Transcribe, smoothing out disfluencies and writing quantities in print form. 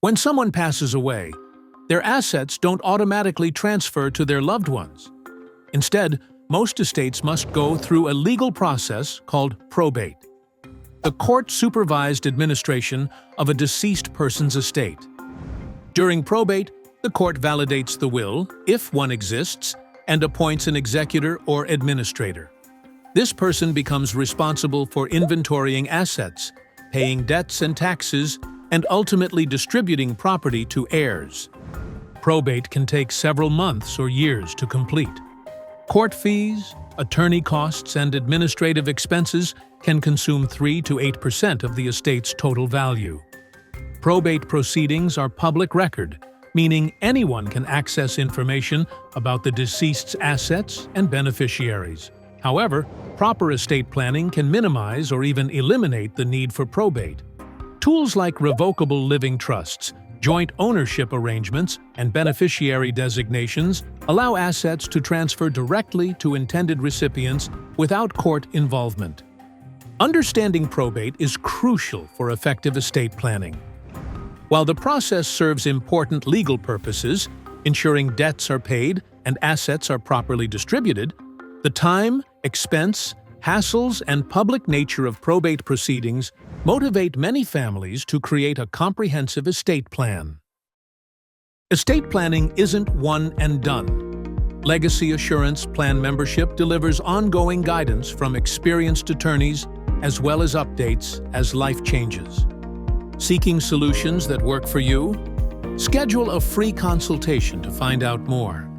When someone passes away, their assets don't automatically transfer to their loved ones. Instead, most estates must go through a legal process called probate, the court-supervised administration of a deceased person's estate. During probate, the court validates the will, if one exists, and appoints an executor or administrator. This person becomes responsible for inventorying assets, paying debts and taxes, and ultimately distributing property to heirs. Probate can take several months or years to complete. Court fees, attorney costs, and administrative expenses can consume 3 to 8% of the estate's total value. Probate proceedings are public record, meaning anyone can access information about the deceased's assets and beneficiaries. However, proper estate planning can minimize or even eliminate the need for probate. Tools like revocable living trusts, joint ownership arrangements, and beneficiary designations allow assets to transfer directly to intended recipients without court involvement. Understanding probate is crucial for effective estate planning. While the process serves important legal purposes, ensuring debts are paid and assets are properly distributed, the time, expense, hassles, and public nature of probate proceedings motivate many families to create a comprehensive estate plan. Estate planning isn't one and done. Legacy Assurance Plan membership delivers ongoing guidance from experienced attorneys as well as updates as life changes. Seeking solutions that work for you? Schedule a free consultation to find out more.